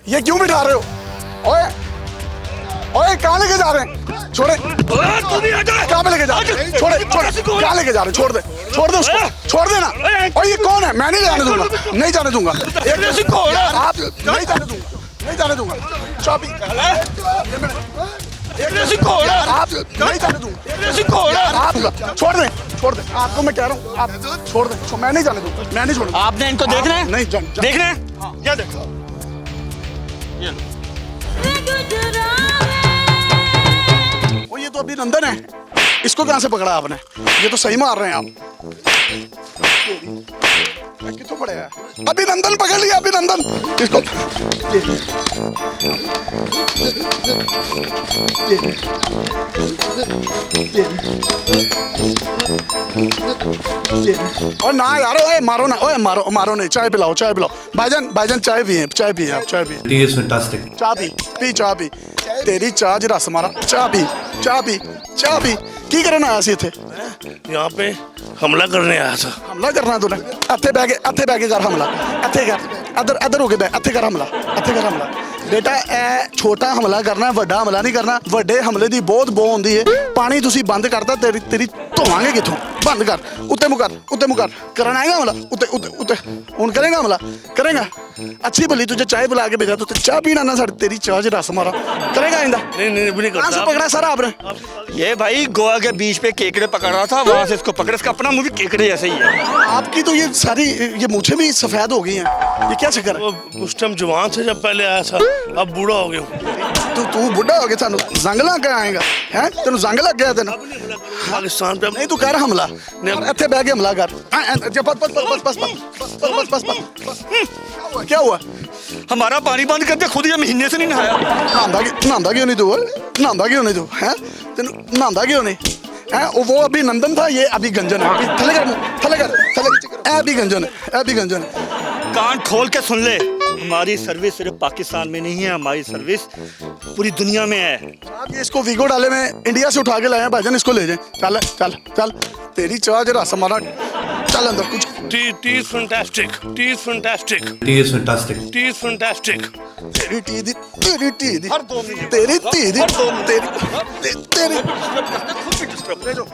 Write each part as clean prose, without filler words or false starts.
ये क्यों बिठा रहे हो? ओए ओए कहाँ लेके जा रहे हैं? छोड़े, कहाँ पे लेके जा रहे हैं? छोड़े छोड़े, कहाँ लेके जा रहे हैं? छोड़ दे उसको, छोड़ देना। और ये कौन है? मैं नहीं जाने दूंगा, नहीं जाने दूंगा। आप नहीं जाने दूंगा, नहीं जाने दूंगा। चाबी आप नहीं जाने दूंगा। आप छोड़ दे, छोड़ दे। आपको मैं कह रहा हूँ, आप छोड़ दे। मैं नहीं जाने दूंगा, मैं नहीं छोड़ूंगा। आपने इनको देखना है? नहीं देखना है? क्या देखो? वो ये तो अभिनंदन है, इसको कहाँ से पकड़ा आपने? ये तो सही मार रहे हैं आप। कितों पड़े हैं? अभिनंदन पकड़ लिया, अभिनंदन इसको। और ना यार, ओए मारो ना, ओए मारो मारो नहीं। चाय पिलाओ, चाय पिलाओ। भाईजान चाय पिए, चाय पिए आप, चाय पिए। Tea is fantastic. चाय पी चाय पी। तेरी चाय ज रस मारा। चाय पी चाय पी चाय पी। की करना आया सी इत्थे? यहाँ पे हमला करने आया था। हमला करना तूने? इत्थे बैठ के कर हमला। इत्थे कर, इधर हो के बैठ, इत्थे कर हमला, इत्थे कर हमला। बेटा ए छोटा हमला करना, वड्डा हमला नहीं करना। वड्डे हमले दी बहुत बो होंदी है। पानी तुसी बंद करता, तेरी धोवांगे किथों? बंद कर, उत्ते मुकर करना आएगा हमला। उत्ते हुन करेगा हमला? करेगा? अच्छी भली तुझे चाय पिला के भेजा, तो चाय पीना ना साड़ी तेरी चाय ज रस मारा। करेगा आइंदा? नहीं कहाँ से करता। पकड़ा सारा आपने? ये भाई गोवा के बीच पे केकड़े पकड़ रहा था, वहां से इसको पकड़। इसका अपना मुंह भी केकड़े जैसे ही है। आपकी तो ये सारी ये मूछें भी सफेद हो गई हैं। ये क्या चक्कर है? वो उस टाइम जवान से जब पहले आया था, अब बूढ़ा हो गया हूँ। तू बुढ़ा हो गया, सानू जंग लग गया आएगा हैं? तेन जंग लग गया तेन? पाकिस्तान पे नहीं तू कर हमला, इत्थे बह के हमला कर। बस क्या हुआ? हमारा पानी बंद कर दिया, खुद ये महीने से नहीं नहाया। नहांदा क्यों नहीं तू? नहांदा क्यों नहीं तू? हैं तेन नहांदा क्यों नहीं? हैं वो अभिनंदन था, ये अभिगंजन है। थले कर, अभिगंजन है। कान खोल के सुन ले, हमारी सर्विस सिर्फ पाकिस्तान में नहीं है, हमारी सर्विस पूरी दुनिया में है। आप ये इसको वीगो डाले में इंडिया से उठा के लाए हैं भाईजान, इसको ले जाए। चल चल चल, तेरी चाय जरा हमारा। चल अंदर कुछ। T is fantastic. T is fantastic. Tea is fantastic. T is fantastic. तेरी टी दी, तेरी टी दी, हर 2 मिनट, तेरी टी दी, हर 2 मिनट। तेरी चलो ले जाओ,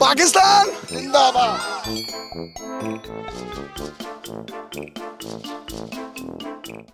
पाकिस्तान जिंदाबाद।